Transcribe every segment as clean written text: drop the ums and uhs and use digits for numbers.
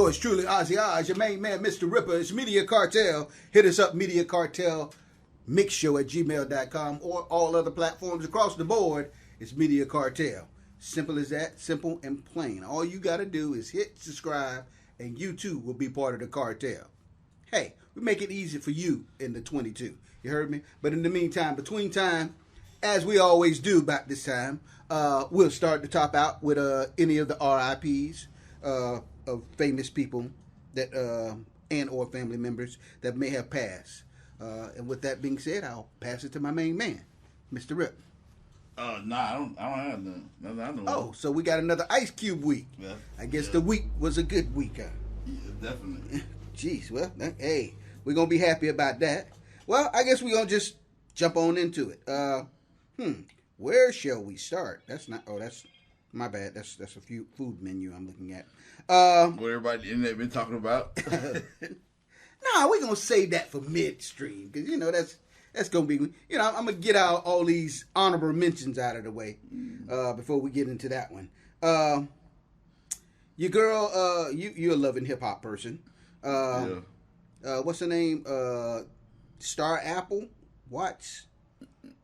yours truly, OZZIE Oz, your main man, Mr. Ripper. It's Media Cartel. Hit us up, mediacartelmixshow@gmail.com or all other platforms across the board. It's Media Cartel. Simple as that, simple and plain. All you got to do is hit subscribe, and you too will be part of the cartel. Hey, we make it easy for you in the 22. You heard me? But in the meantime, between time, as we always do about this time, we'll start the top out with any of the RIPs of famous people that and or family members that may have passed. And with that being said, I'll pass it to my main man, Mr. Rip. Nah, I don't have nothing. Oh, so we got another Ice Cube week. Yeah, I guess the week was a good week. Yeah, definitely. Jeez, well, hey, we're going to be happy about that. Well, I guess we're going to just jump on into it. Where shall we start? That's my bad. That's a few food menu I'm looking at. What everybody in the internet been talking about? Nah, we're going to save that for midstream because, that's going to be, I'm going to get out all these honorable mentions out of the way before we get into that one. Your girl, you're a loving hip-hop person. Yeah. What's her name? Star Apple Watts?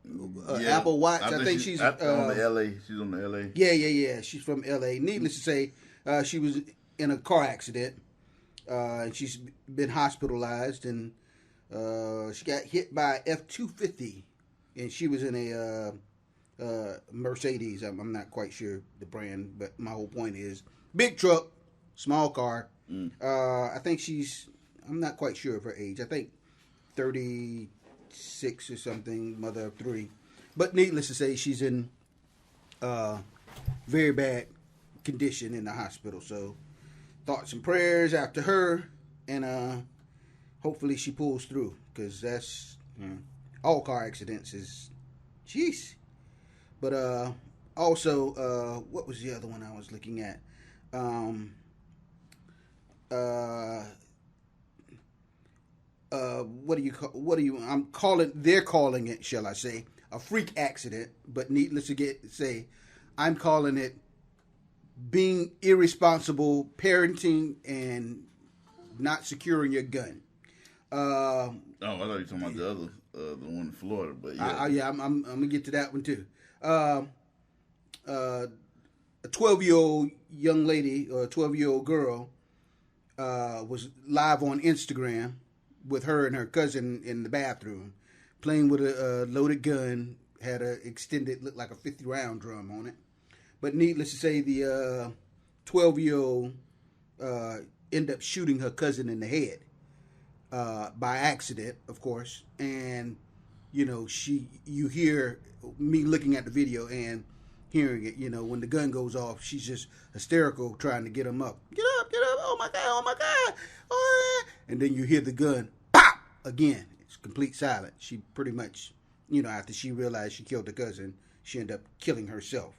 Yeah. Apple Watts. I think she's on the LA. She's on the LA. Yeah. She's from LA. Needless to say, she was in a car accident. And she's been hospitalized, and she got hit by F-250, and she was in a Mercedes. I'm not quite sure the brand, but my whole point is big truck, small car. I think I'm not quite sure of her age. I think 36 or something, mother of three. But needless to say, she's in very bad condition in the hospital. So thoughts and prayers after her, and hopefully she pulls through, because that's all car accidents is jeez. But also what was the other one I was looking at? They're calling it, shall I say, a freak accident, but needless to say, I'm calling it being irresponsible, parenting, and not securing your gun. I thought you were talking about the other, the one in Florida, but yeah. I'm gonna get to that one too. A 12-year-old young lady or a 12-year-old girl was live on Instagram with her and her cousin in the bathroom, playing with a loaded gun, had a extended, looked like a 50-round drum on it. But needless to say, the 12-year-old ended up shooting her cousin in the head by accident, of course. And, you hear me looking at the video and hearing it, when the gun goes off, she's just hysterical trying to get him up. Get up, oh my God. Oh. And then you hear the gun, pop, again. It's complete silence. She pretty much, after she realized she killed her cousin, she ended up killing herself.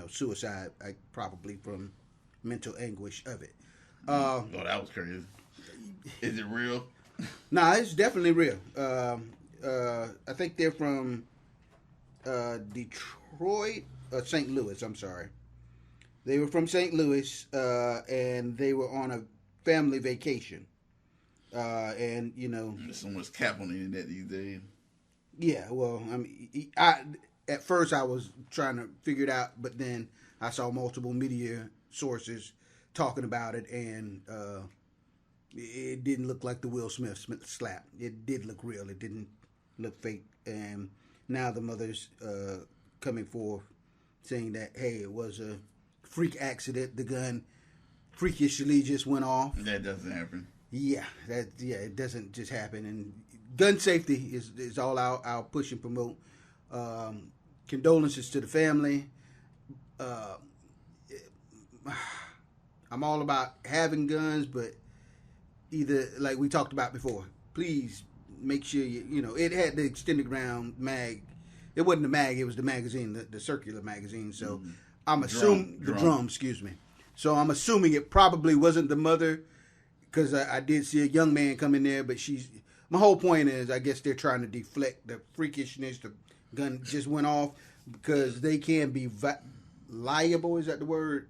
Suicide, probably from mental anguish of it. Oh, that was crazy. Is it real? Nah, it's definitely real. I think they're from Detroit, St. Louis, I'm sorry. They were from St. Louis, and they were on a family vacation. And, There's so much cap on the internet these days. Yeah, well, at first I was trying to figure it out, but then I saw multiple media sources talking about it, and it didn't look like the Will Smith slap. It did look real. It didn't look fake. And now the mother's coming forth saying that, hey, it was a freak accident. The gun freakishly just went off. That doesn't happen. Yeah, it doesn't just happen. And gun safety is all I'll push and promote. Condolences to the family. I'm all about having guns, but either, like we talked about before, please make sure it had the extended round mag. It wasn't the mag, it was the magazine, the circular magazine. So I'm assuming the drum, excuse me. So I'm assuming it probably wasn't the mother, because I did see a young man come in there, but my whole point is, I guess they're trying to deflect the freakishness. The gun just went off because they can be liable, is that the word,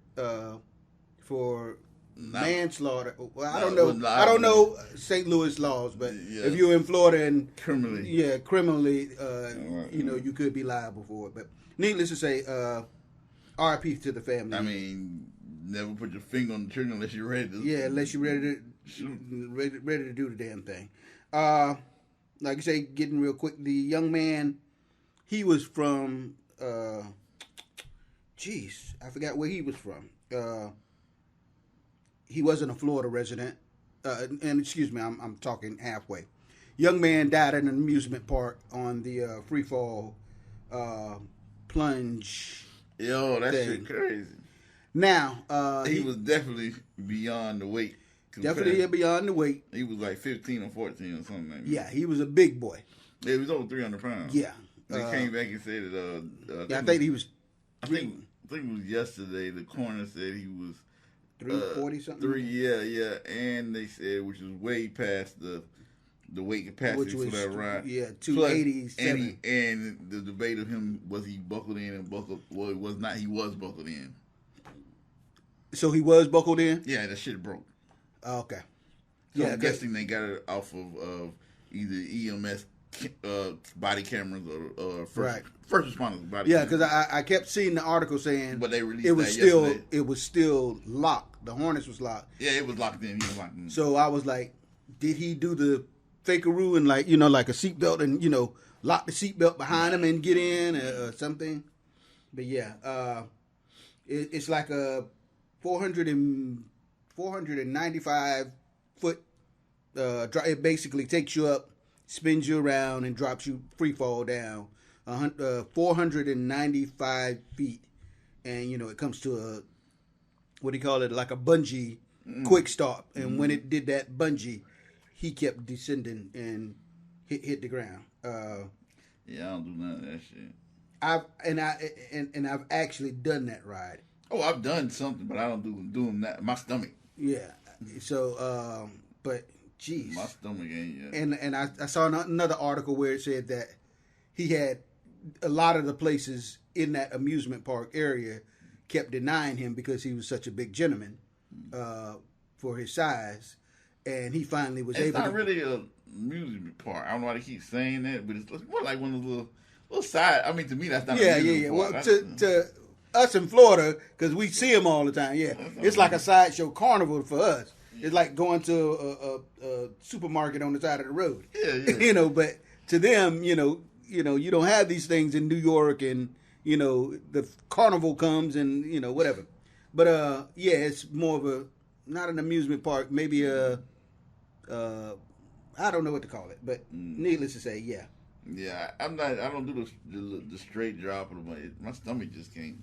for manslaughter. Well, I don't know. I don't know St. Louis laws, but if you're in Florida and criminally, you could be liable for it. But needless to say, R.I.P. to the family. I mean, never put your finger on the trigger unless you're ready to. Yeah, unless you're ready to do the damn thing. Like I say, getting real quick, the young man, he was from. I forgot where he was from. He wasn't a Florida resident. And excuse me, I'm talking halfway. Young man died in an amusement park on the free fall plunge. Yo, that shit crazy. Now, he was definitely beyond the weight. Definitely beyond the weight. He was like 15 or 14 or something like that. Yeah, he was a big boy. Yeah, he was over 300 pounds. Yeah. They came back and said that. I think he was. I think it was yesterday. The coroner said he was 340 something. Yeah, and they said which was way past the weight capacity for that ride. Yeah, 287. And the debate of him was he buckled in and buckled. Well, it was not. He was buckled in. So he was buckled in. Yeah, that shit broke. Okay. So I'm guessing they got it off of either EMS body cameras or first responders body cameras. Yeah, because I kept seeing the article saying but they released yesterday. It was still locked. The harness was locked. Yeah, it was locked in. He was locked in. So I was like, did he do the fakeroo and like a seatbelt and lock the seatbelt behind him and get in or something? But yeah, it's like a 495 foot. It basically takes you up, spins you around, and drops you free fall down 495 feet, and it comes to a what do you call it, like a bungee quick stop. And when it did that bungee, he kept descending and hit the ground. Yeah, I don't do none of that shit. I've actually done that ride. Oh, I've done something, but I don't do them that. My stomach. Yeah. So, but geez, my stomach ain't. Yeah. And I saw another article where it said that he had a lot of the places in that amusement park area kept denying him because he was such a big gentleman for his size, and he finally was able. It's not really a amusement park. I don't know why they keep saying that, but it's more like one of those little side. I mean, to me, that's not. Yeah. Well, to us in Florida, because we see them all the time. Yeah, it's like a sideshow carnival for us. It's like going to a supermarket on the side of the road. Yeah. But to them, you don't have these things in New York, and the carnival comes and whatever. But it's more of not an amusement park, maybe I don't know what to call it, but needless to say, yeah. Yeah, I don't do the straight drop of my stomach just can't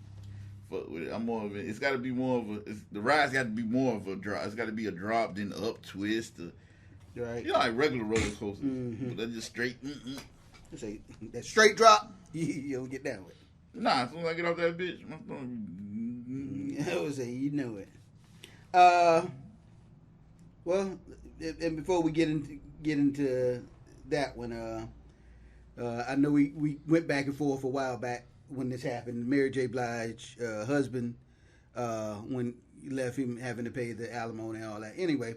fuck with it. I'm more of it. It's got to be more of the ride's got to be more of a drop. It's got to be a drop, then up twist. Right. Like regular roller coasters, but that's just straight. Say that straight drop, you don't get down with it. Nah, as soon as I get off that bitch, my stomach. I would say it. Well, and before we get into that one, I know we went back and forth a while back when this happened. Mary J. Blige, husband, when he left him having to pay the alimony and all that. Anyway,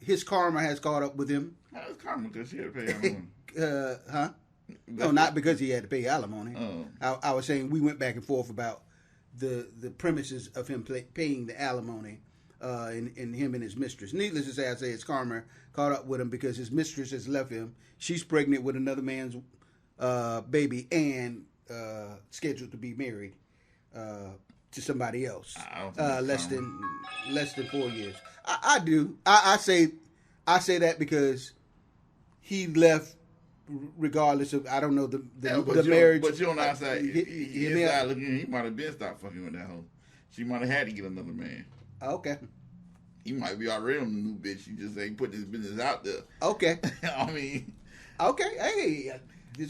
his karma has caught up with him. How's karma? Because he had to pay alimony. Huh? No, not because he had to pay alimony. Oh. I was saying we went back and forth about the premises of him paying the alimony, and him and his mistress. Needless to say, I say his karma caught up with him because his mistress has left him. She's pregnant with another man's baby and scheduled to be married to somebody else. Less than 4 years. I do. I say that because he left. Regardless of, I don't know the marriage. But you on the outside, inside looking, he might have been stopped fucking with that hoe. She might have had to get another man. Okay. He might be already on the new bitch. He just ain't put his business out there. Okay. I mean. Okay. Hey.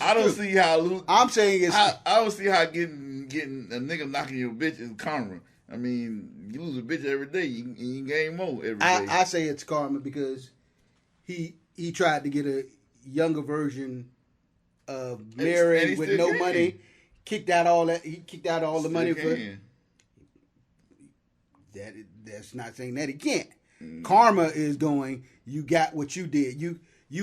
I don't see how. I'm saying it's. I don't see how getting a nigga knocking your bitch is karma. I mean, you lose a bitch every day. You gain more every day. I say it's karma because he tried to get a younger version of Mary with no money. Kicked out all that. He kicked out all the money for. That's not saying that he can't. Karma is going, you got what you did. You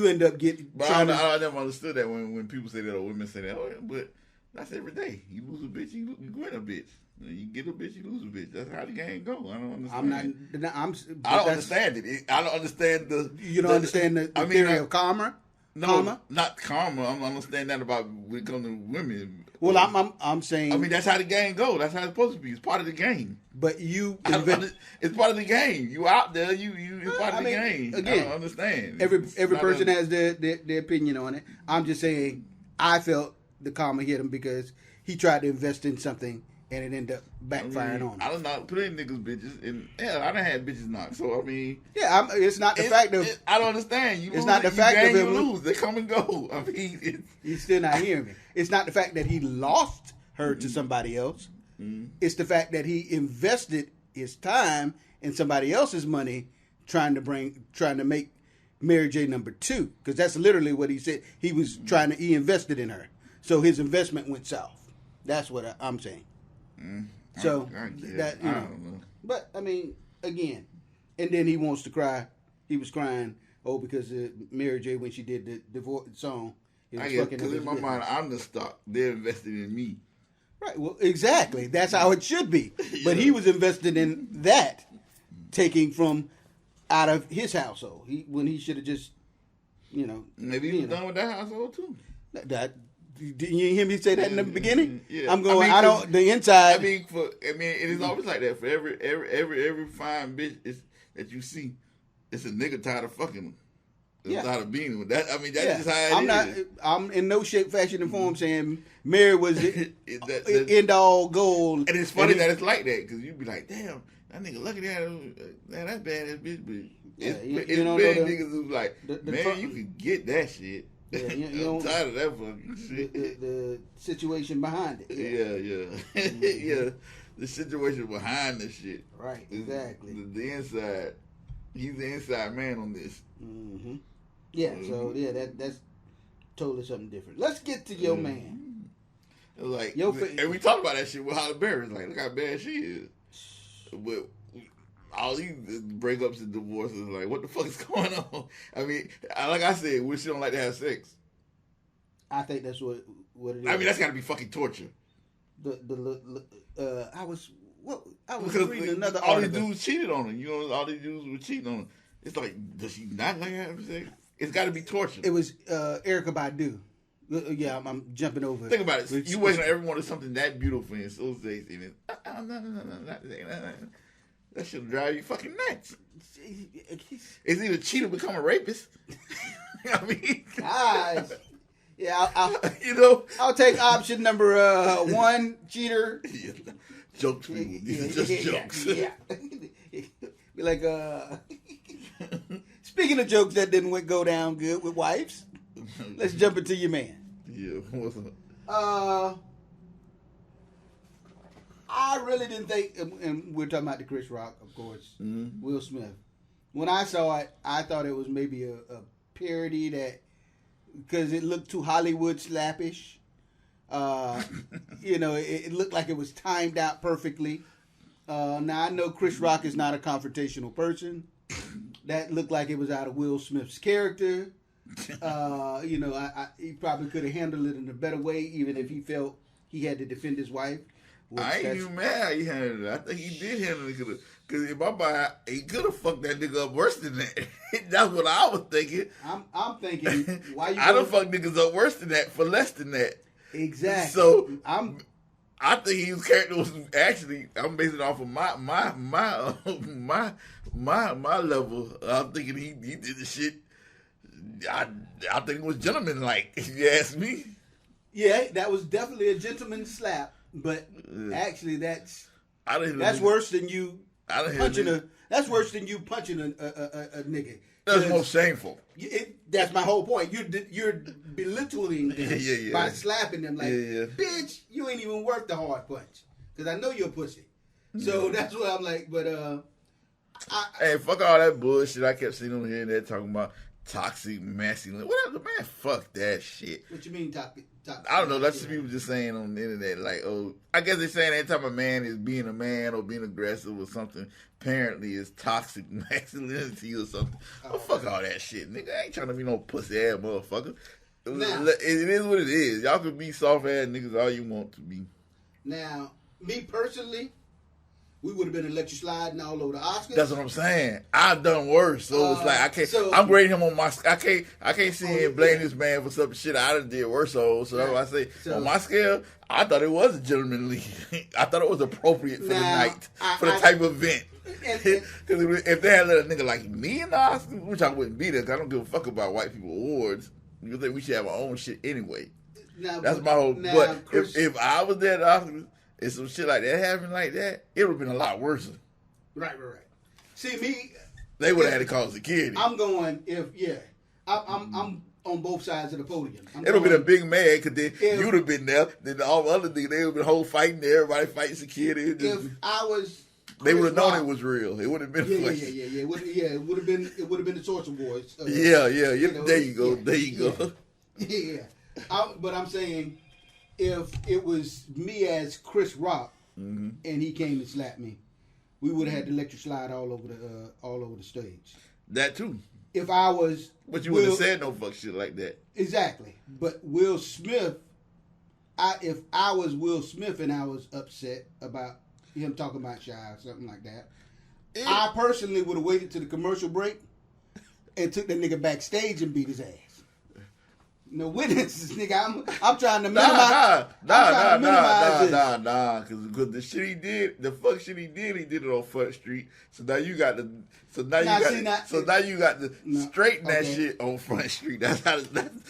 end up getting. But I never understood that when people say that or women say that. Oh, yeah, but that's every day. You lose a bitch, you win a bitch. You get a bitch, you lose a bitch. That's how the game go. I don't understand. I don't understand it. I don't understand the. You don't understand the theory of karma. No, karma? Not karma. I understand that about when it comes to women. Well, I'm saying. I mean, that's how the game go. That's how it's supposed to be. It's part of the game. But you, it's part of the game. You out there. It's part of the game. Again, I don't understand. Every person has their opinion on it. I'm just saying. I felt the karma hit him because he tried to invest in something and it ended up backfiring on him. I don't know. Putting niggas bitches and I done had bitches knocked. So I mean, yeah, it's not the fact of. I don't understand. You it's lose, not the fact gain, of him. You lose. They come and go. I mean, he's still not hearing me. It's not the fact that he lost her to somebody else. It's the fact that he invested his time and somebody else's money trying to make Mary J number 2, because that's literally what he said. He was he invested in her, so his investment went south. That's what I'm saying. So I that I don't know. But I mean, again, and then he wants to cry. He was crying, because Mary J, when she did the divorce song, I guess because in my mind I'm the stock. They're invested in me. Right. Well, exactly. That's how it should be. But he was invested in that, taking from out of his household. When he should have just, maybe he was done with that household too. Didn't you hear me say that in the beginning? Yeah. I'm going. The inside. It is always like that for every fine bitch that you see. It's a nigga tired of fucking them. Tired of being with that. I mean, that's just how it is. I'm in no shape, fashion, and form saying Mary was end all goal. And it's funny that it's like that because you'd be like, damn, that nigga lucky that that's badass bitch. But it's big niggas who's like, man, you can get that shit. Yeah, I'm tired of that fucking shit. The situation behind it. Yeah. Yeah. The situation behind the shit. Right, exactly. The inside. He's the inside man on this. Mm-hmm. Yeah, so that's totally something different. Let's get to your man. Like, and we talk about that shit with Holly Berry. Like, look how bad she is. But all these breakups and divorces, like, what the fuck is going on? I mean, like I said, we she don't like to have sex. I think that's what it is. I mean, that's got to be fucking torture. I was reading another all article. these dudes cheated on her. All these dudes were cheating on her. It's like, does she not like having sex? It's got to be torture. It was Erykah Badu. Yeah, I'm jumping over. Think about it. You waiting on everyone to something that beautiful and so sexy. And that should drive you fucking nuts. It's either cheat or become a rapist. I mean, guys. Yeah, I'll take option number 1, cheater. Yeah. Jokes, people. These are just jokes. Yeah. Be like, speaking of jokes that didn't go down good with wives, let's jump into your man. Yeah, what's up? I really didn't think, and we're talking about the Chris Rock, of course, Will Smith. When I saw it, I thought it was maybe a parody because it looked too Hollywood slappish. It looked like it was timed out perfectly. Now I know Chris Rock is not a confrontational person. That looked like it was out of Will Smith's character. He probably could have handled it in a better way, even if he felt he had to defend his wife. I ain't even mad he handled it. I think he did handle it because in my mind, he could have fucked that nigga up worse than that. That's what I was thinking. I'm thinking, why you? I done fucked niggas up worse than that for less than that. Exactly. So I think his character was actually. I'm basing it off of my level. I'm thinking he did the shit. I think it was gentleman-like, if you ask me. Yeah, that was definitely a gentleman slap. But actually, that's worse than you punching That's worse than you punching a nigga. That's more shameful. That's my whole point. You're belittling them by slapping them like, bitch, you ain't even worth the hard punch. Because I know you're a pussy. So that's what I'm like. But hey, fuck all that bullshit I kept seeing on here and there talking about. toxic masculine. Whatever, man. Fuck that shit. What you mean toxic? I don't know. That's what people just saying on the internet. Like, oh, I guess they're saying anytime a man is being a man or being aggressive or something, apparently it's toxic masculinity or something. Oh, fuck all that shit, nigga. I ain't trying to be no pussy ass motherfucker. Now, it is what it is. Y'all can be soft ass niggas all you want to be. Now, me personally, we would have been electric sliding all over the Oscars. That's what I'm saying. I've done worse, so it's like I can't. So, I'm grading him on my. I can't see him blame this man for some shit I done did worse. So that's why I say on my scale, I thought it was a gentlemanly. I thought it was appropriate for the night, for the type of event. Because if they had let a nigga like me in the Oscars, which I wouldn't be there, because I don't give a fuck about white people awards. You think we should have our own shit anyway? That's my whole. But if I was there at the Oscars, and some shit like that happened like that, it would have been a lot worse. Right. See me, they would have had to call security. I'm going I'm on both sides of the podium. It would have been a big man because then you'd have been there. Then all the other niggas, they would have been whole fighting there, everybody fighting security. If I was, they would have known it was real. It would have been Yeah. It would have been the Torture Boys. There you go. Yeah. But I'm saying, if it was me as Chris Rock and he came and slapped me, we would have had the electric slide all over the stage. That too. If I was, but you wouldn't have said no fuck shit like that. Exactly. But Will Smith, if I was Will Smith and I was upset about him talking about Shy or something like that, I personally would have waited to the commercial break and took that nigga backstage and beat his ass. No witnesses, nigga. I'm trying to minimize. Nah. Because the shit he did, the fuck shit he did it on Front Street. So now you got to, straighten that shit on Front Street. That's how.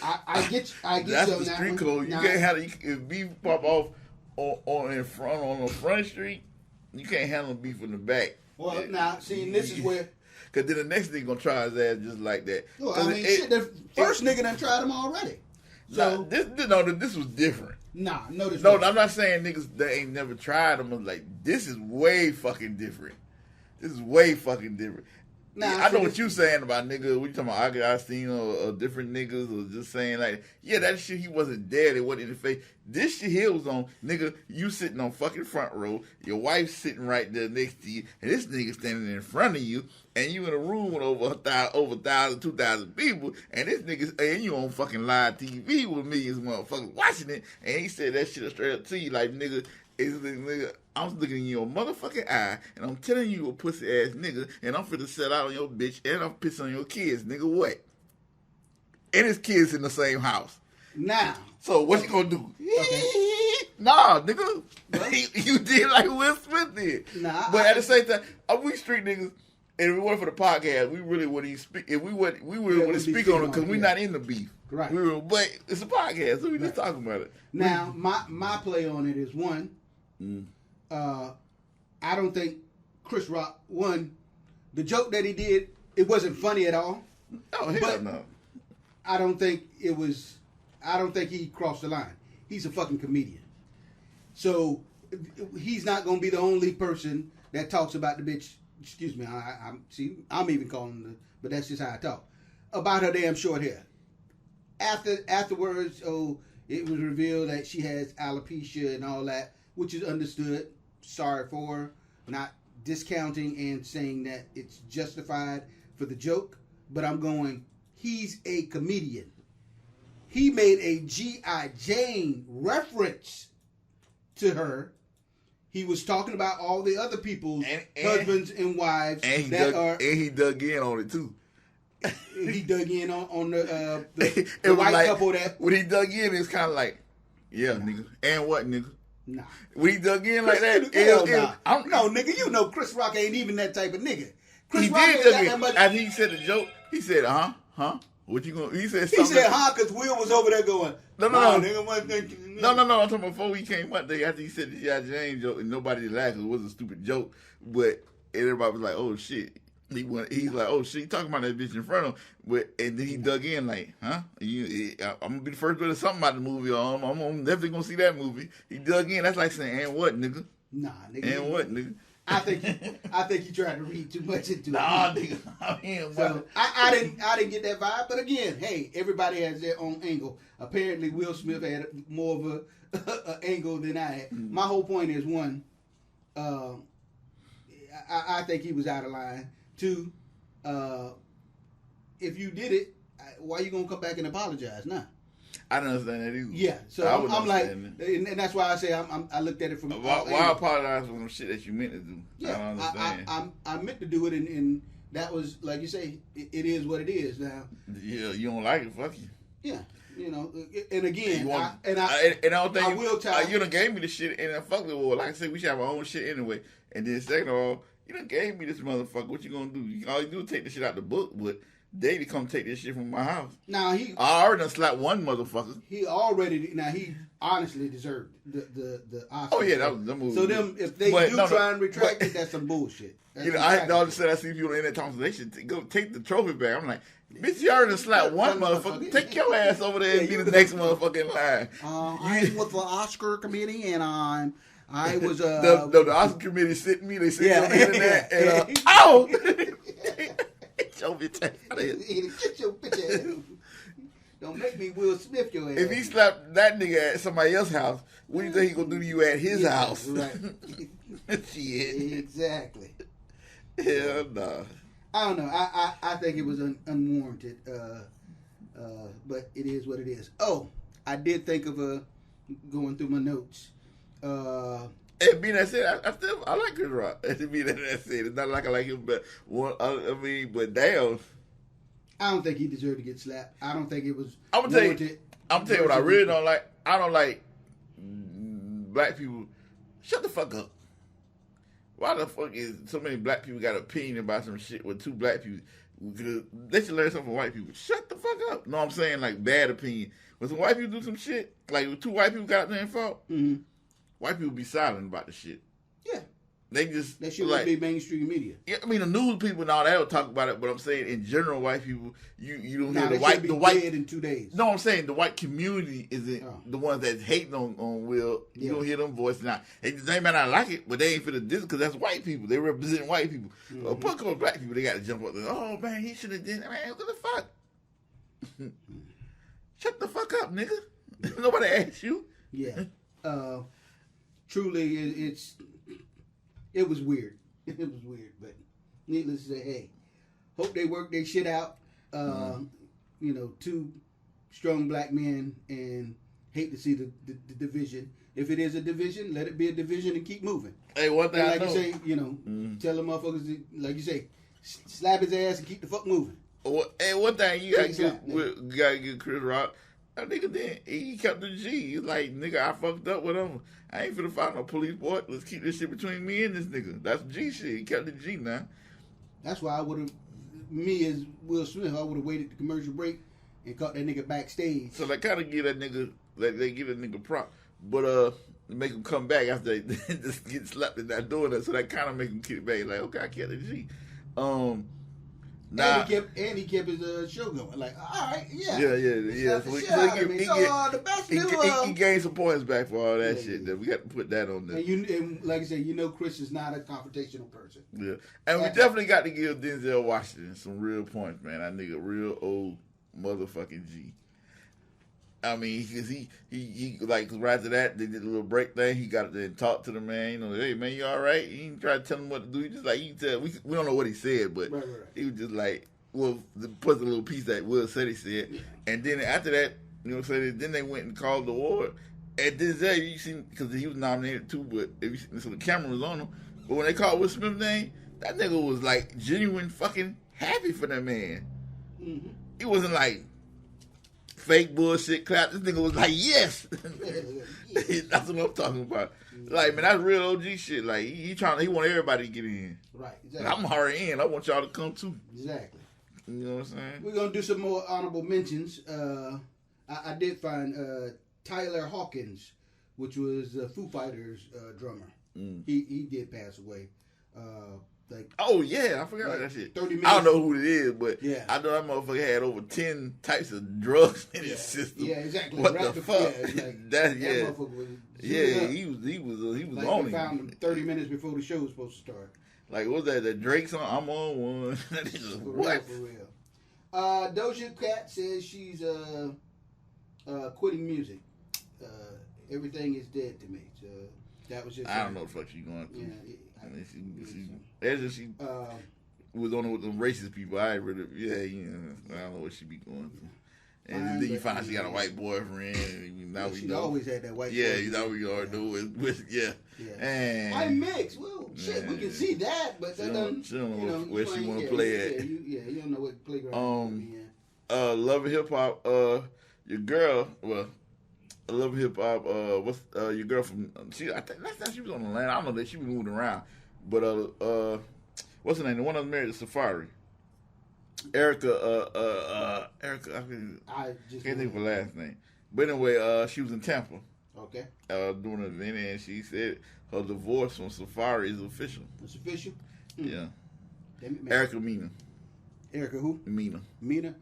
I get that's you the street code. You can't have if beef pop off on the Front Street. You can't handle beef in the back. Well, now see, this is where. Because then the next nigga gonna try his ass just like that. Well, I mean, the first nigga done tried him already. So this was different. No, I'm not saying niggas that ain't never tried them. I'm like, this is way fucking different. Now, I know what you saying about niggas. What you talking about? I seen or different niggas or just saying like, yeah, that shit he wasn't dead. It wasn't in the face. This shit here was on nigga. You sitting on fucking front row. Your wife sitting right there next to you, and this nigga standing in front of you, and you in a room with over 1,000, 2,000 people, and this nigga and you on fucking live TV with millions of motherfuckers watching it, and he said that shit straight up to you like nigga. I'm looking in your motherfucking eye, and I'm telling you a pussy ass nigga, and I'm finna set out on your bitch, and I'm pissing on your kids, nigga. What? And his kids in the same house. Now. So what you gonna do? Okay. Nah, nigga. You did like Will Smith did. Nah. But at the same time, we street niggas, and if it wasn't for the podcast, we really wouldn't even speak. If we wouldn't speak on it because we're not in the beef. Right. But it's a podcast, so we just talking about it. Now, my play on it is one. I don't think Chris Rock the joke that he did, it wasn't funny at all. Oh, hell no. I don't think he crossed the line. He's a fucking comedian. So he's not going to be the only person that talks about the bitch. Excuse me. I'm even calling her, but that's just how I talk about her damn short hair. Afterwards, it was revealed that she has alopecia and all that, which is understood. Sorry for her. Not discounting and saying that it's justified for the joke, but I'm going, he's a comedian. He made a G.I. Jane reference to her. He was talking about all the other people's husbands and wives and he dug in on it too. He dug in on the white couple that. When he dug in, it's kind of like, yeah, nigga. And what, nigga? Nah. When he dug in like that, no, nigga, you know Chris Rock ain't even that type of nigga. Chris Rock ain't got that much. After he said the joke, he said, huh? What you gonna? He said something. He said, because Will was over there going, no. Nigga, No. I'm talking about before he came up there after he said the G.I. Jane joke, and nobody laughed because it was a stupid joke, but everybody was like, oh shit. He's like, oh shit, he talking about that bitch in front of him. And then he dug in like, huh? I'm gonna be the first one to something about the movie. I'm definitely gonna see that movie. He dug in. That's like saying, and what, nigga? Nah, nigga. And what, nigga? I think he tried to read too much into it. Nah, nigga. I mean, so I didn't get that vibe. But again, hey, everybody has their own angle. Apparently, Will Smith had more of a angle than I had. My whole point is one, I think he was out of line. Two, if you did it, why you gonna come back and apologize now? I don't understand that either. Yeah, so I'm like, and that's why I say I looked at it from. Why apologize for some shit that you meant to do? Yeah, I don't understand. I meant to do it, and that was like you say, it is what it is now. Yeah, you don't like it, fuck you. Yeah, you know, and again, I don't think I will tell you done gave me the shit, and I fuck with. Well, like I said, we should have our own shit anyway. And then second of all, you done gave me this motherfucker. What you gonna do? All you do is take the shit out the book, but. They to come take this shit from my house. Now I already done slapped one motherfucker. He honestly deserved the Oscar. Oh yeah, that was the movie. So them if they try and retract it, that's some bullshit. That's I just said I see people in there talking. They should go take the trophy back. I'm like, bitch, you already done slapped one motherfucker. Take your ass over there and be the next motherfucker in line. I'm with the Oscar committee and I was the Oscar committee sitting me. They sit on the internet and oh. Get your bitch out of here. Get your bitch ass. Don't make me Will Smith your ass. If he slapped that nigga at somebody else's house, what do you think he gonna do to you at his house? Right. Shit. Exactly. Hell no. I don't know. I think it was unwarranted. But it is what it is. Oh, I did think of going through my notes. And being that said, I like Chris Rock. And being that said, it's not like I like him, but but damn. I don't think he deserved to get slapped. I don't think it was. I'm gonna tell you what I really don't like. I don't like black people. Shut the fuck up. Why the fuck is so many black people got an opinion about some shit with two black people? They should learn something from white people. Shut the fuck up. No, I'm saying like bad opinion. When some white people do some shit, like when two white people got up there and fought. Mm-hmm. White people be silent about the shit. Yeah. They just... That shit would be mainstream media. Yeah, I mean, the news people and all that will talk about it, but I'm saying in general, white people, you don't hear the white... dead in 2 days. No, I'm saying the white community isn't the ones that's hating on Will. You don't hear them voicing out. They may not like it, but they ain't finna diss because that's white people. They represent white people. Mm-hmm. A bunch of black people, they got to jump up there. Oh, man, he should have done that. Man, what the fuck? Shut the fuck up, nigga. Nobody asked you. Yeah. Truly, it was weird. It was weird, but needless to say, hey, hope they work their shit out. You know, two strong black men, and hate to see the division. If it is a division, let it be a division and keep moving. Hey, one thing like you say, you know, tell the motherfuckers, like you say, slap his ass and keep the fuck moving. Hey, one thing you gotta get Chris Rock. That nigga then he kept the G. He's like, nigga, I fucked up with him. I ain't finna find no police boy. Let's keep this shit between me and this nigga. That's G shit. He kept the G now. That's why I would have, me as Will Smith, I would have waited the commercial break and caught that nigga backstage. So they kind of give that nigga, like they give that nigga prop, but make him come back after they just get slapped and not doing that. So that kind of make him kick back. Like, okay, I kept the G. And he kept his show going. Like, all right, yeah. Yeah. So the best he gained some points back for all that shit. That we got to put that on there. And like I said, you know, Chris is not a confrontational person. Yeah, and we definitely got to give Denzel Washington some real points, man. That nigga real old motherfucking G. I mean, because he like right after that, they did a little break thing. He got up there and talked to the man. You know, hey man, you all right? He didn't try to tell him what to do. He just like, you can tell. We don't know what he said, but he was just like, well, put the little piece that Will said he said. Yeah. And then after that, you know what I'm saying? Then they went and called the award. And Denzel, you see, because he was nominated too, but so the camera was on him. But when they called Will Smith's name, that nigga was like genuine fucking happy for that man. Mm-hmm. He wasn't like fake bullshit clap. This nigga was like, yes. That's what I'm talking about. Like, man, that's real OG shit. Like, he want everybody to get in. Right, exactly. And I'm already in. I want y'all to come too. Exactly. You know what I'm saying? We're going to do some more honorable mentions. I did find Tyler Hawkins, which was the Foo Fighters drummer. He did pass away. Like, oh yeah, I forgot like that shit. 30 minutes. I don't know who it is, but Yeah. I know that motherfucker had over 10 types of drugs in his system. Yeah, exactly. What the fuck? Yeah, like, that motherfucker was he was like on they it. found him 30 minutes before the show was supposed to start. Like, what was that? That Drake song? I'm on one. That is what? For real. Doja Cat says she's quitting music. Everything is dead to me. So that was just. I don't know what the fuck she going through. Yeah, she was on it with them racist people. I don't know what she be going through. And then you find out she got a white boyfriend. And now we know. Always had that white boyfriend. boyfriend. Yeah, we already know with And I'm mixed. Well, shit, we can see that, but that doesn't. She don't know where she want to play at. You don't know what playground. Love and Hip Hop. Your girl. Well, Love and Hip Hop. What's your girl from? I think last time she was on the land. I don't know that she was moving around, but what's her name? The one that married to Safari. Erica, I just can't think of her last name. But anyway, she was in Tampa. Okay. Doing an event, and she said her divorce from Safari is official. It's official? Yeah. Erica Mena. Erica who? Mena. Mena?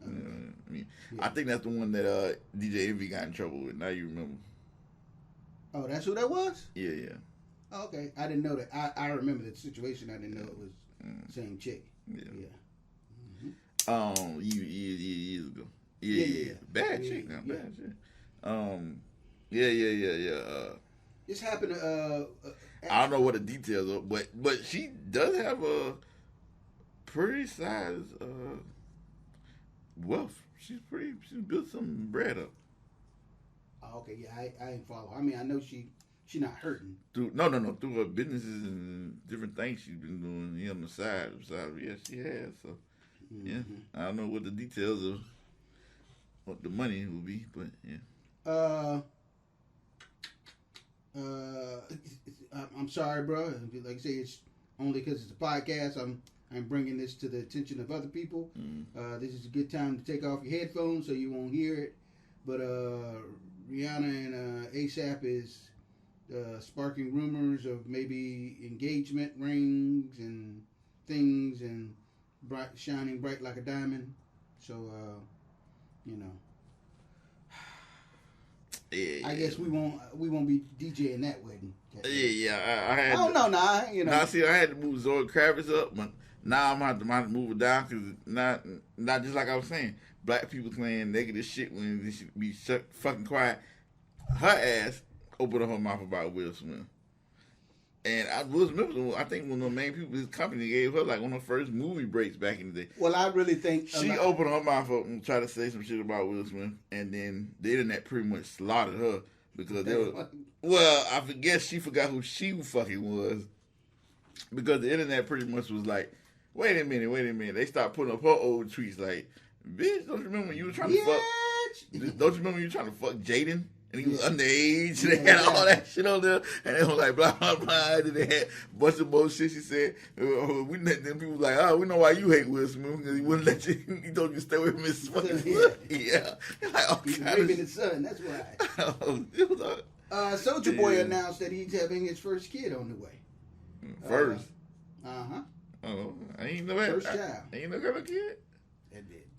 Yeah. I think that's the one that DJ Envy got in trouble with. Now you remember. Oh, that's who that was? Yeah. Oh, okay. I didn't know that. I remember the situation. I didn't know it was the same chick. Yeah. Mm-hmm. Years ago. Yeah. Bad chick now. Bad chick. Yeah. This happened. I don't know what the details are, but she does have a pretty size wealth. She's built some bread up. Oh, okay, yeah, I ain't follow. I mean, I know she not hurting. Through her businesses and different things she's been doing on the side. Yeah, she has. So yeah, I don't know what the details of what the money will be, but yeah. I'm sorry, bro. Like I say, it's only because it's a podcast. I'm bringing this to the attention of other people. This is a good time to take off your headphones so you won't hear it. But Rihanna and ASAP is sparking rumors of maybe engagement rings and things and shining bright like a diamond. So, Yeah. I guess we won't be DJing that wedding. Yeah. I had. Oh no, nah. Now see, I had to move Zoe Kravitz up, but now I'm gonna have to move it down because not just like I was saying. Black people saying negative shit when they should be fucking quiet. Her ass opened up her mouth about Will Smith. And Will Smith, I think one of the main people his company gave her like one of her first movie breaks back in the day. Well, I really think she opened her mouth up and tried to say some shit about Will Smith, and then the internet pretty much slaughtered her because they were. Well, I guess she forgot who she fucking was because the internet pretty much was like, wait a minute. They stopped putting up her old tweets like, bitch, don't you remember when you were trying to fuck? Don't you remember when you were trying to fuck Jaden? And he was underage, and they had all that shit on there, and they were like, blah, blah, blah, and they had a bunch of bullshit. She said, then people was like, oh, we know why you hate Will Smith, because he wouldn't let you, he told you to stay away from his fucking son. Yeah. Like, he's raping his son, that's why. Soulja Boy announced that he's having his first kid on the way. First? Oh, I ain't know that. First child. Ain't no got a kid?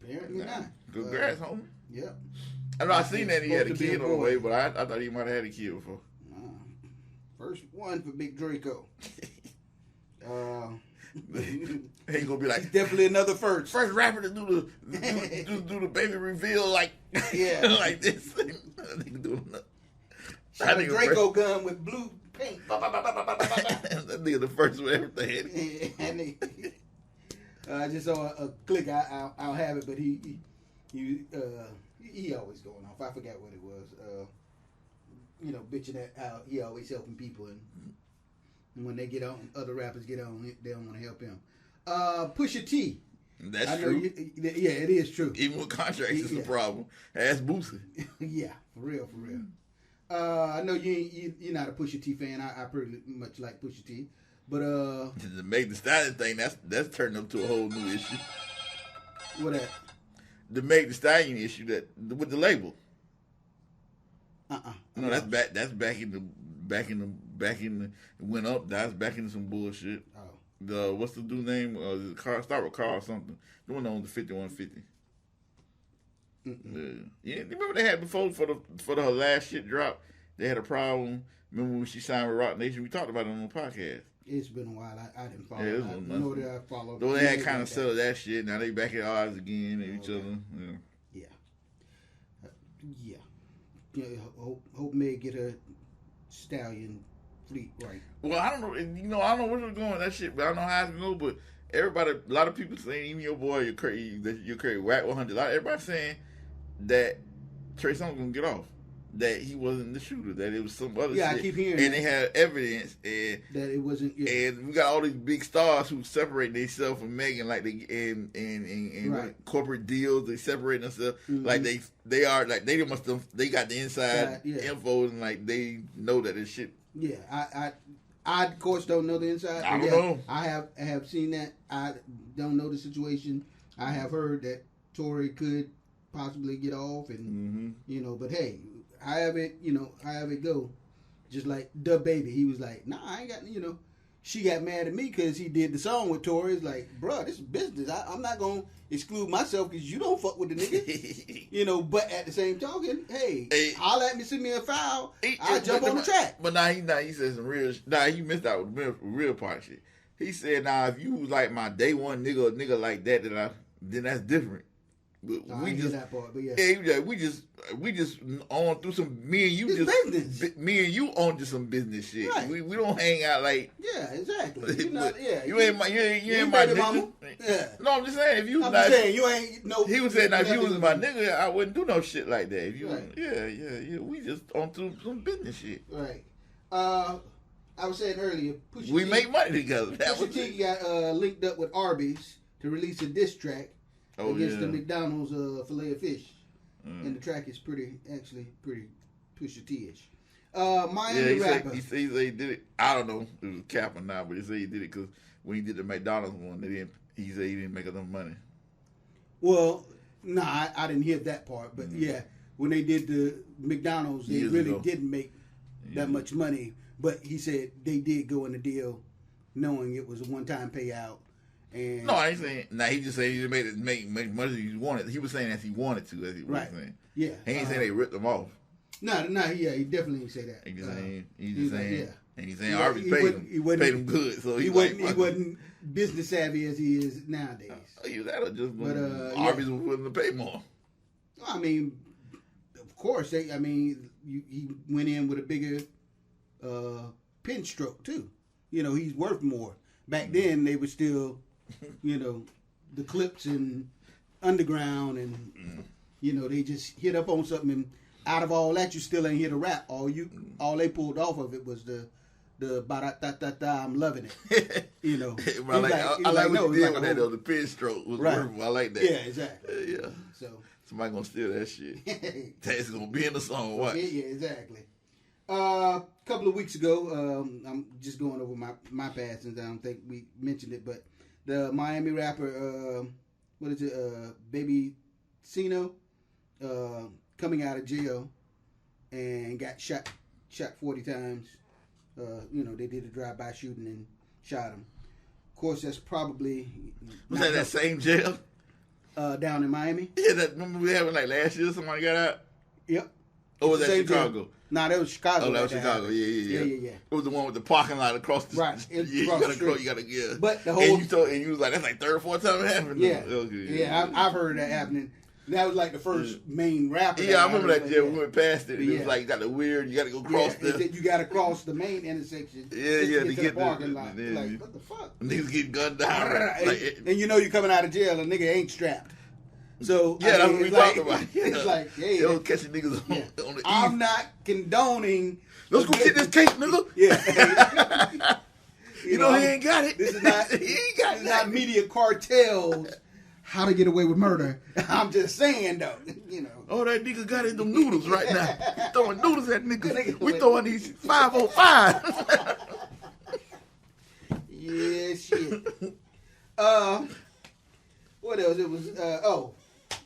Apparently not. Congrats, homie. Yep. I know I seen that he had a kid on the way, but I thought he might have had a kid before. First one for Big Draco. He gonna be like, he's definitely another first. First rapper to do the baby reveal like like this. Shot a Draco gun with blue paint. That nigga the first with everything. I just saw a click. I'll have it, but he always going off. I forgot what it was. Bitching at how he always helping people, and when they get on, other rappers get on, they don't want to help him. Pusha T. That's true. Yeah, it is true. Even with contracts, it's a problem. Ask Boosie. Yeah, for real. I know you're not a Pusha T fan. I pretty much like Pusha T, but the Meg Thee Stallion thing that's turned up to a whole new issue. What that? The Meg Thee Stallion issue with the label. No, that's back in the went up. That's back into some bullshit. Oh. what's the dude name? The car start with Carl or something. The one that owns the 5150. Yeah, remember they had before for the last shit drop. They had a problem. Remember when she signed with Rock Nation? We talked about it on the podcast. It's been a while. I didn't follow. Yeah, I know that I followed. Though they had kind of settled that shit. Now they back at odds again at each other. Yeah. Hope Meg get her stallion fleet right. Well, I don't know. I don't know where we're going with that shit, but I don't know how it's going. But everybody, a lot of people saying, even your boy, you're crazy. Whack 100. Everybody saying that Trey Songz gonna get off. That he wasn't the shooter. That it was some other shit. Yeah, I keep hearing and that. They had evidence. And that it wasn't. Yeah. And we got all these big stars who separate themselves from Megan, like they and right. corporate deals. They separate themselves like they are like they must have they got the inside info and like they know that this shit. Yeah, I of course don't know the inside. I don't know. I have seen that. I don't know the situation. I have heard that Tory could possibly get off, and but hey, I have it go. Just like Da Baby, he was like, "Nah, I ain't got." She got mad at me because he did the song with Tory. It's like, bro, this is business. I'm not gonna exclude myself because you don't fuck with the nigga. But at the same token, hey, holla at me, send me a foul. I jump on the track. But he said some real. He missed out with the real part shit. He said, if you was like my day one nigga like that, then that's different. But we just that part, but we just on through some business. Me and you on to some business shit. Right. We don't hang out like exactly. You ain't my nigga. Yeah. No, I'm just saying if you. You ain't no. He was saying if you was my nigga, I wouldn't do no shit like that. If you, We just on through some business shit. Right. I was saying earlier, we make money together. Pusha T got linked up with Arby's to release a diss track. Against the McDonald's filet of fish, and the track is pretty Pusha T-ish. Miami rapper. He said he did it. I don't know if it was cap or not, but he said he did it because when he did the McDonald's one, he said he didn't make enough money. Well, I didn't hear that part, but when they did the McDonald's, they really didn't make that much money. But he said they did go in the deal knowing it was a one-time payout. And no, I ain't saying. He just said he didn't make money as he wanted. He was saying as he wanted to, as he was saying. Yeah. He ain't saying they ripped him off. No, he definitely didn't say that. He's saying, and he's saying Arby's paid him good, so he wasn't business savvy as he is nowadays. That'll just Arby's was willing to pay more. I mean, of course, he went in with a bigger pin stroke too. He's worth more. Back then, they were still. The Clips and Underground, and they just hit up on something. And out of all that, you still ain't hear the rap. All they pulled off of it was the ba-da-da-da-da. I'm loving it. I like what you did with that though. The pin stroke was wonderful. I like that. Yeah, exactly. Yeah. So somebody gonna steal that shit. That's gonna be in the song. Watch. Yeah, exactly. A couple of weeks ago, I'm just going over my past since I don't think we mentioned it, but. The Miami rapper, Baby Cino, coming out of jail and got shot 40 times. They did a drive-by shooting and shot him. Of course, that's probably... Was that same jail? Down in Miami. Yeah, remember we having like last year somebody got out? Yep. Or was that Chicago? Jail. Nah, that was Chicago. Oh, that was Chicago. Yeah. It was the one with the parking lot across the street. You gotta. But the whole and you was like, that's like third or fourth time it happened. Yeah. I've heard that happening. That was like the first main rapper. Yeah, I remember that jail. We went past it. And it was like, you got the weird. You got to go cross you got to cross the main intersection. To get to the parking lot. Like, what the fuck? Niggas getting gunned down. And you coming out of jail, a nigga ain't strapped. So that's what we talking about. It's like, hey, they don't catching niggas on the I'm not condoning. Let's go get this cake, nigga. Yeah. he ain't got it. This is not. He ain't got. This is not media cartels. How to get away with murder? I'm just saying though. Oh, that nigga got in them noodles right now. He throwing noodles at niggas. We throwing these 505. Yeah, shit. What else? It was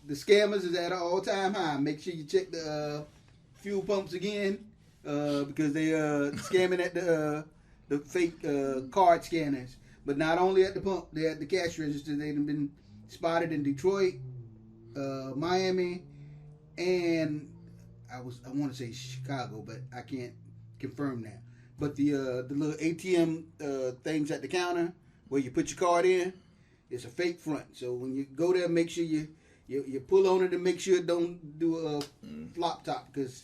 the scammers is at an all-time high. Make sure you check the fuel pumps again because they scamming at the fake card scanners. But not only at the pump, they at the cash register. They've been spotted in Detroit, Miami, and I want to say Chicago, but I can't confirm that. But the little ATM things at the counter where you put your card in, it's a fake front. So when you go there, make sure you pull on it and make sure it don't do a flop top, because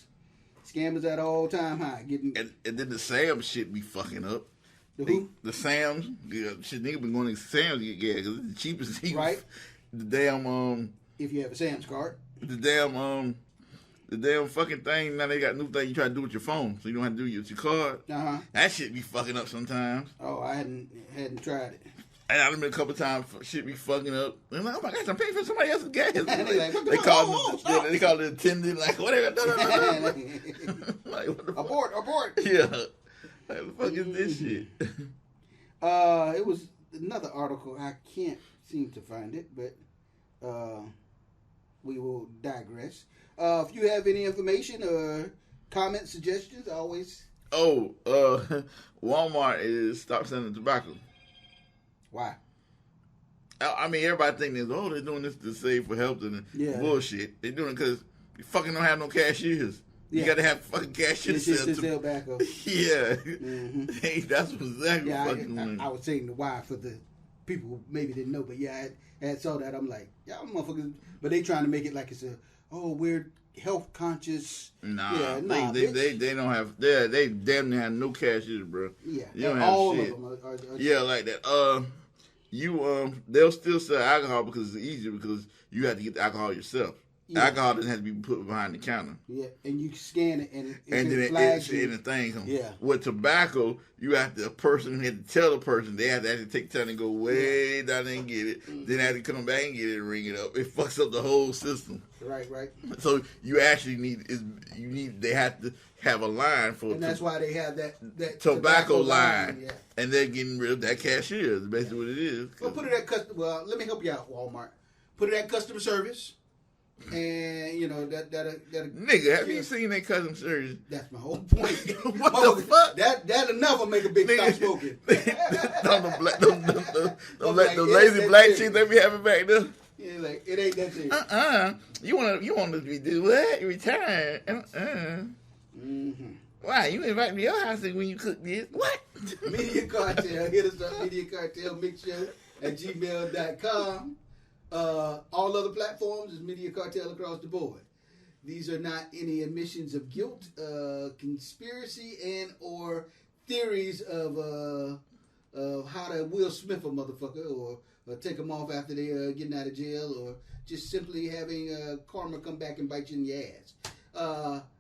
scammers at all time high. And then the Sam's shit be fucking up. The Sam's, shit, nigga been going to Sam's to get gas because it's the cheapest thing. Right. The damn if you have a Sam's card. The damn fucking thing. Now they got new thing you try to do with your phone, so you don't have to do it with your card. That shit be fucking up sometimes. Oh, I hadn't tried it. And I've been a couple times, shit be fucking up. And I'm like, oh my gosh, I'm paying for somebody else's gas. They call the attendant, like, whatever. Like, what the abort. Yeah. Like, what the fuck is this shit? It was another article. I can't seem to find it, but we will digress. If you have any information or comments, suggestions, always. Walmart is stop selling tobacco. Why? I mean, everybody think they're doing this to save for health and bullshit. They're doing it because you fucking don't have no cashiers. You got to have fucking cashiers to sell tobacco. Yeah. Hey, that's exactly fucking I was saying the why for the people who maybe didn't know, but I had saw that. I'm like, y'all motherfuckers. But they trying to make it like it's we're health conscious. Nah, they don't have. They damn near have no cashiers, bro. Yeah, you don't all have shit. Of them are yeah, like that. They'll still sell alcohol because it's easier because you have to get the alcohol yourself. Yeah. Alcohol doesn't have to be put behind the counter. Yeah, and you scan it and then it's in the thing. Yeah. With tobacco, you have to tell the person they have to actually take time and go way down there and get it. Then they have to come back and get it and ring it up. It fucks up the whole system. Right. So you actually they have to have a line for. And that's why they have that tobacco line. Yeah. And they're getting rid of that cashier. That's basically what it is. Well, put it at let me help you out, Walmart. Put it at customer service. And that nigga, have you seen that customer service? That's my whole point. What the fuck? That enough will make a big stop smoking. the lazy black chicks they be having back there. Yeah, like it ain't that serious. You want to do what? Retire? Why you invite me to your house when you cook this? What? Media Cartel. Hit us up, mediacartelmixshow at gmail.com. All other platforms is Media Cartel across the board. These are not any admissions of guilt, conspiracy, and or theories of how to Will Smith a motherfucker or take them off after they getting out of jail, or just simply having karma come back and bite you in your ass.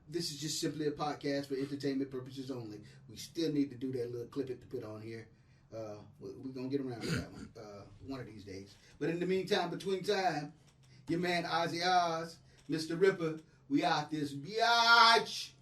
This is just simply a podcast for entertainment purposes only. We still need to do that little clip to put on here. We're going to get around to that one of these days. But in the meantime, between time, your man OZZIE Oz, Mr. Ripper, we out this biatch.